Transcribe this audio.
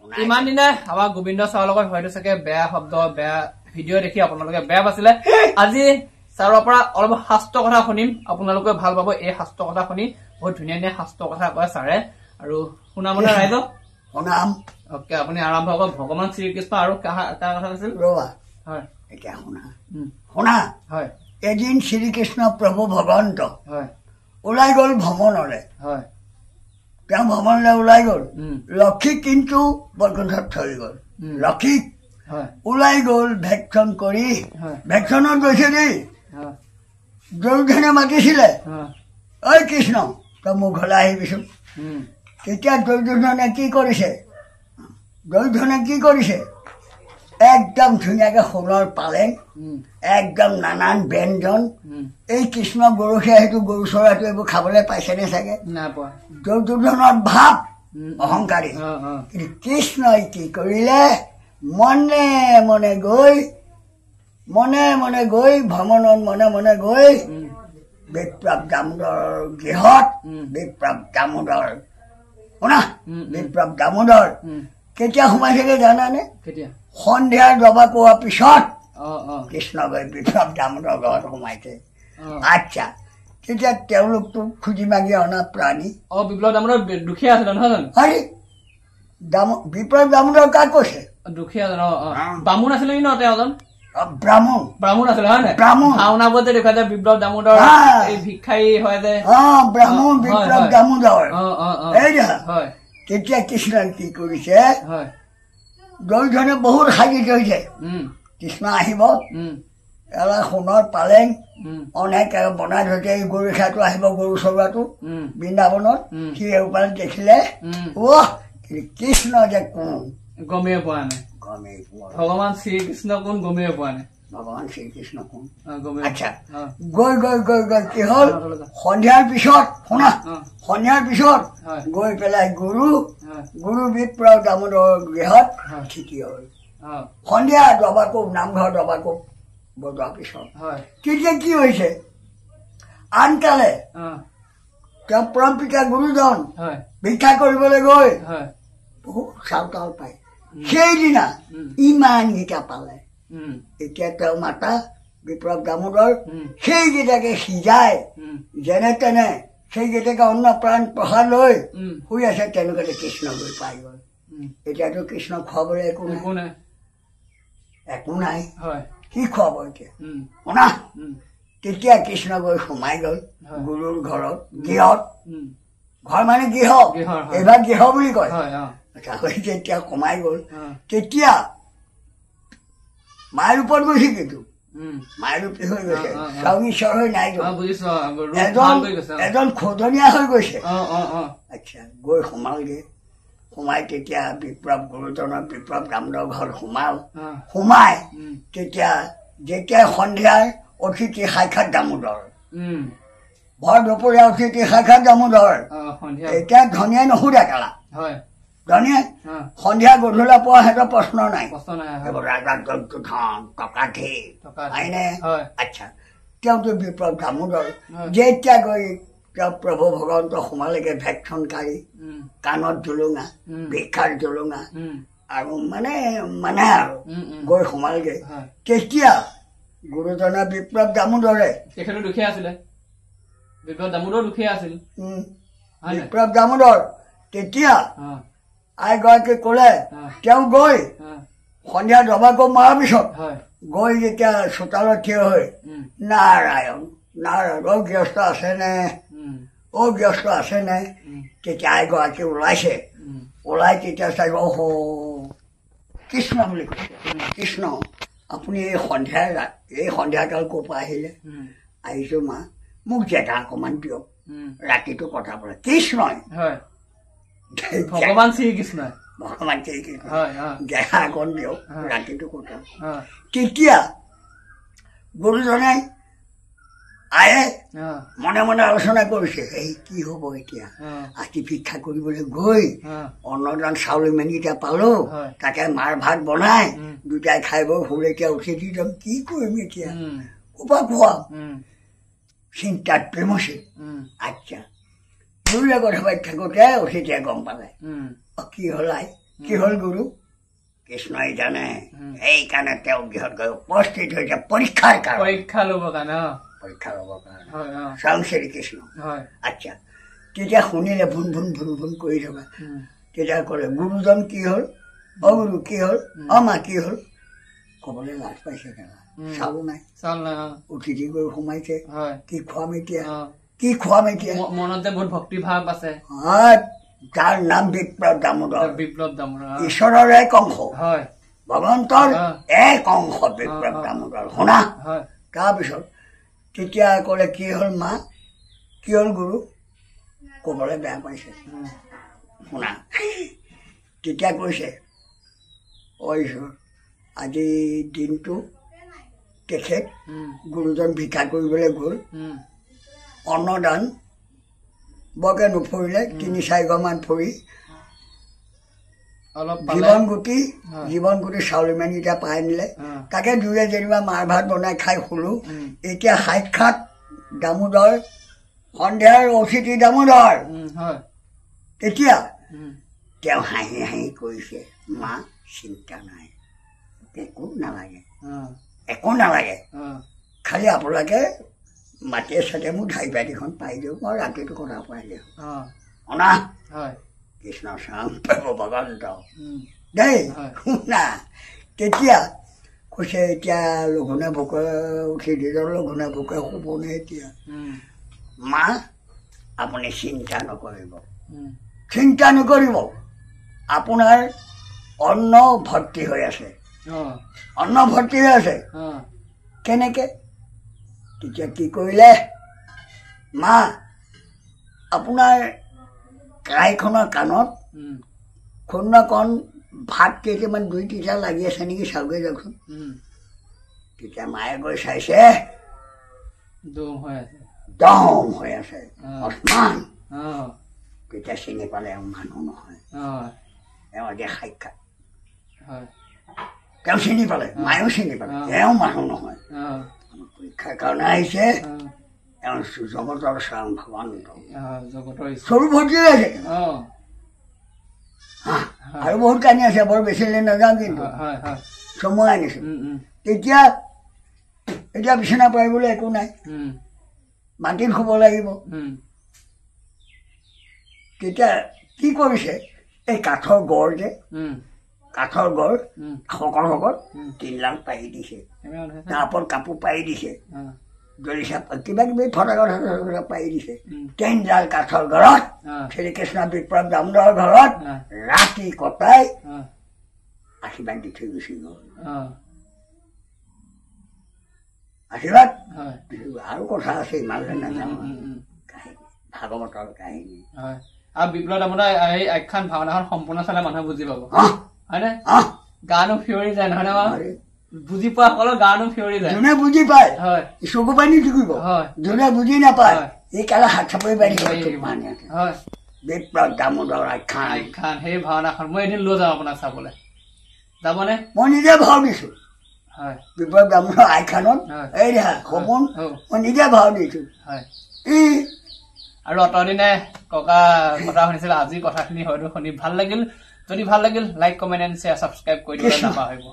ইমান দিনে আমাৰ গোবিন্দ ছাৰৰ লগত হয়তো চাগে বেয়া শব্দ বেয়া ভিডিঅ' দেখি আপোনালোকে বেয়া পাইছিলে আজি ছাৰৰ পৰা অলপ শাস্ত্ৰ কথা শুনিম আপোনালোকে ভাল পাব এই শাস্ত্ৰ কথা শুনি বহুত ধুনীয়া ধুনীয়া শাস্ত্ৰ কথা কয় ছাৰে আৰু শুনামনে ৰাইজ শুনাম ওকে আপুনি আৰম্ভ কৰক ভগৱান শ্ৰীকৃষ্ণ আৰু এটা কথা আছিল ৰবা হয় এতিয়া শুনা হয় এদিন শ্ৰীকৃষ্ণ প্ৰভু ভগৱন্ত হয় ওলাই গ'ল ভ্ৰমণলৈ হয় তেওঁ ভ্ৰমণলৈ ওলাই গ'ল লক্ষীক কিন্তু বৈকুণ্ঠত থৈ গ'ল লক্ষীক ওলাই গ'ল ভেক্ষণ কৰি ভেক্ষণত গৈছে দেই দুৰ্যোধনে মাতিছিলে ঐ কৃষ্ণ তই মোৰ ঘৰলৈ আহিবিচোন তেতিয়া দুৰ্যোধনে কি কৰিছে একদম ধুনীয়াকে সোণৰ পালেং একদম নানান ব্যঞ্জন এই কৃষ্ণ গৰুহে সেইটো গৰু চৰাটো এইবোৰ খাবলৈ পাইছেনে চাগে দুৰ্যোধনৰ ভাৱ অহংকাৰী কিন্তু কৃষ্ণই কি কৰিলে মনে মনে গৈ ভ্ৰমণত মনে মনে গৈ বিপ্লৱ দামোদৰ গৃহত বিপ্লৱ দামোদৰ কেতিয়া সোমাইছেগে জানানে সন্ধিয়াৰ দবা কোৱাৰ পিছত কৃষ্ণ গৈ বিপ্লৱ দামোদৰ ঘৰত সোমাইছে আচ্ছা তেতিয়া তেওঁলোকতো খুজি মাগি অনা প্ৰাণী বিপ্লৱ দামোদৰ দুখীয়া আছিলে নহয় জানো বিপ্লৱ দামোদৰ কাক কৈছে দুখীয়া বামুণ আছিলে ন তেওঁ এজন ব্ৰাহ্মণ আছিলে হয় নাই ভাওনাবোৰত যে দেখুৱাই যায় বিপ্লৱ দামোদৰ এই ভিক্ষাৰী হয় যে ব্ৰাহ্মণ বিপ্লৱ দামোদৰ তেতিয়া কৃষ্ণই কি কৰিছে দুৰ্যোধনে বহুত সাজি থৈছে কৃষ্ণ আহিব এলা সোণৰ পালেং অনেক বনাই থৈছে গৰু ৰেখাটো আহিব গৰু চৰুৱাটো বৃন্দাবনত সি এইফালে দেখিলে কৃষ্ণ যে কোন গমেই পোৱা নাই ভগৱান শ্ৰীকৃষ্ণ কোন গমেই পোৱা নাই ভগৱান শ্ৰীকৃষ্ণ কোন আচ্ছা গৈ কি হ'ল সন্ধিয়াৰ পিছত গৈ পেলাই গুৰু বিপ্লৱ দামোদৰ গৃহত ঠিকি হ'ল সন্ধিয়া দবাকোব নামঘৰ দবাকোব বজোৱাৰ পিছত তেতিয়া কি হৈছে আনকালে তেওঁ পৰম পিতা গুৰুজন ভিক্ষা কৰিবলৈ গৈ বহুত চাউল তাউল পায় সেইদিনা ইমানকেইটা পালে এতিয়া তেওঁ মাতা বিপ্লৱ দামোদৰ সেইকেইটাকে সিজাই যেনে তেনে সেইকেইটাকে অন্ন প্ৰাণ প্ৰসাদ লৈ শুই আছে তেনেকুৱাতে কৃষ্ণ গৈ পাই গ'ল এতিয়াতো কৃষ্ণ খুৱাবলৈ একো নাই কি খুৱাব এতিয়া শুনা তেতিয়া কৃষ্ণ গৈ সোমাই গ'ল গুৰুৰ ঘৰত গৃহত ঘৰ মানে গৃহ এইবাৰ গৃহ বুলি কয় যেতিয়া কমাই গ'ল তেতিয়া মাৰ ৰূপত গৈছে কিন্তু মাৰ ৰূপী হৈ গৈছে স্বামী ঈশ্বৰ হৈ নাই এজন খোজনীয়া হৈ গৈছে আচ্ছা গৈ সোমাই তেতিয়া বিপ্লৱ গুৰুজনৰ বিপ্লৱ দামোদৰ ঘৰত সোমাই যেতিয়া সন্ধিয়াৰ অতিথি সাক্ষাৎ দামোদৰ ভৰ দুপৰীয়া অতিথি সাক্ষাৎ দামোদৰ এতিয়া ধনীয়ে নুসুধে কেলা ধনীয়ে সন্ধিয়া গধূলা পোৱা সিহঁতৰ প্ৰশ্ন নাই ৰাজা জন্তু ধন টকা ঢেৰ হয়নে আচ্ছা তেওঁতো বিপ্লৱ দামোদৰ যেতিয়া গৈ তেওঁ প্ৰভু ভগৱন্ত সোমালেগে ভেক্ষণকাৰী কাণত জোলোঙা ভিক্ষাৰ জোলোঙা আৰু মানে আৰু গৈ সোমালগে তেতিয়া গুৰুজনা বিপ্লৱ দামোদৰে তেখেতো দুখীয়া আছিলে বিপ্লৱ দামোদৰ তেতিয়া আইগৰাকী ক'লে তেওঁ গৈ সন্ধিয়া দবাকোব মৰাৰ পিছত গৈ যেতিয়া চোতালত থিয় হৈ নাৰায়ণ ব্যস্ত আছেনে তেতিয়া আইগৰাকী ওলাই তেতিয়া চাই কৃষ্ণ বুলি কৈছে কৃষ্ণ আপুনি এই সন্ধিয়াকাল ক'ৰ পৰা আহিছো মা মোক জেগা অকণমান দিয়ক ৰাতিটো কথা পৰে কৃষ্ণই ভগৱান শ্ৰীকৃষ্ণ জেগা অকণ দিয়ক ৰাতিটো কথা তেতিয়া গুৰুজনে মনে মনে আলোচনা কৰিছে এই কি হব এতিয়া আজি ভিক্ষা কৰিবলৈ গৈ অন্নদান চাউল ইমানকেইটা পালো তাকে মাৰ ভাত বনাই দুটাই খাই বৈ শুলে এতিয়া উঠি দি যাম কি কৰিম এতিয়া ক'ৰপৰা খুৱাম চিন্তাত প্ৰেমছে আচ্ছা দুয়োৰে কথা পাতি থাকোতে অতিথিয়ে গম পালে কি হলাই কি হ'ল গুৰু কৃষ্ণই জানে এইকাৰণে তেওঁ গৃহত গৈ উপস্থিত হৈছে পৰীক্ষাৰ কাৰণে পৰীক্ষা ল'বৰ কাৰণে পৰীক্ষা ল'বৰ কাৰণে স্বয়ং শ্ৰীকৃষ্ণ আচ্ছা তেতিয়া শুনিলে ভুন ভুন ভুন ভুন কৰি থকা তেতিয়া ক'লে গুৰুজন কি হ'ল অগুৰু কি হ'ল মা কি হ'ল ক'বলৈ লাজ পাইছে কেলা চাউল নাই অতিথি গৈ সোমাইছে কি খুৱাম এতিয়া কি খুৱাম এতিয়া মনতে বহুত ভক্তি ভাৱ আছে যাৰ নাম বিপ্লৱ দামোদৰ ঈশ্বৰৰ এক অংশ ভগৱন্তৰ এক অংশ বিপ্লৱ দামোদৰ শুনা তাৰপিছত তেতিয়া ক'লে কি হ'ল মা কি হ'ল গুৰু ক'বলৈ বেয়া পাইছে শুনা তেতিয়া কৈছে ঈশ্বৰ আজি দিনটো তেখেত গুৰুজন ভিক্ষা কৰিবলৈ গ'ল অন্নদান বৰকে নফৰিলে ৩-৪ ঘৰমান ফুৰি জীৱন গুটি চাউল ইমানকেইটা পাই নিলে তাকে দুয়ে যেনিবা মাৰ ভাত বনাই খাই শুলো এতিয়া সাক্ষাৎ দামোদৰ সন্ধিয়াৰ অতিথি দামোদৰ তেতিয়া তেওঁ হাঁহি হাঁহি কৈছে মা চিন্তা নাই একো নালাগে খালি আপোনালোকে মাটিয়ে চাটিয়ে মোক ঢাই বাৰীখন পাই দিওঁ মই ৰাতিটো কথা পাই দিওঁ শুনা কৃষ্ণ চাম ভগৱন্ত দেই শুনা তেতিয়া কৈছে এতিয়া লঘোণে ভোকে উঠি দিলে লঘোণে ভোকে শুবনে এতিয়া মা আপুনি চিন্তা নকৰিব আপোনাৰ অন্ন ভৰ্তি হৈ আছে কেনেকে তেতিয়া কি কৰিলে মা আপোনাৰ কাইখনৰ কাণত কণ ভাত কেইটামান 2-3টা লাগি আছে নেকি চাওঁগৈ যাওকচোন তেতিয়া মায়ে গৈ চাইছে দম হৈ আছে অস্মান তেতিয়া চিনি পালে এওঁ মানুহ নহয় এওঁ এতিয়া সাক্ষাৎ তেওঁ চিনি পালে মায়েও চিনি পালে এওঁ মানুহ নহয় পৰীক্ষাৰ কাৰণে আহিছে এওঁ জগতৰ স্বয়ং ভগৱন্ত স্বৰূপ ভৰ্তি আছে আৰু বহুত কানি আছে বৰ বেছিলৈ নাযাওঁ কিন্তু চমুৱাই আনিছো তেতিয়া এতিয়া বিচনা পাৰিবলৈ একো নাই মাটিত শুব লাগিব তেতিয়া কি কৰিছে এই কাঠৰ গড় যে কাঠৰ গড় শকৰ 3 লাখ পাৰি দিছে তাৰ ওপৰত কাপোৰ পাৰি দিছে জলিচা কিবা কিবি ফটকা পাৰি দিছে 3 ডাল কাঠৰ ঘৰত শ্ৰীকৃষ্ণ বিপ্লৱ দামোদৰ ঘৰত ৰাতি কটাই আশীৰ্বাদ দি থৈ গুচি গ'ল আশীৰ্বাদ আৰু কথা আছে ইমানলৈ নাজানো ভাগৱতৰ কাহিনী আৰু বিপ্লৱ দামোদৰ এই আখ্যান ভাওনাখন সম্পূৰ্ণ চালে মানুহে বুজি পাব হয়নে গানো ফিয়ৰি যায় নহয় নে বুজি পোৱা সকলৰ গানো ফিয়ৰি যায় যোনে বুজি পায় চকু পানী টুকিব যোনে বুজি নাপায় এই কালে হাত চাপৰি পাৰি বিপ্লৱ দামোদৰ আখ্যান সেই ভাওনাখন মই এদিন লৈ যাওঁ আপোনাক চাবলৈ যাবনে মই নিজে ভাও দিছো বিপ্লৱ দামোদৰ আখ্যানত এই দেখা সপোন মই নিজে ভাও দিছো আৰু অতদিনে ককা কথা শুনিছিল আজি কথাখিনি হয়তো শুনি ভাল লাগিল যদি ভাল লাগিল like comment and share subscribe কৰি দিবলৈ নাপাহৰিব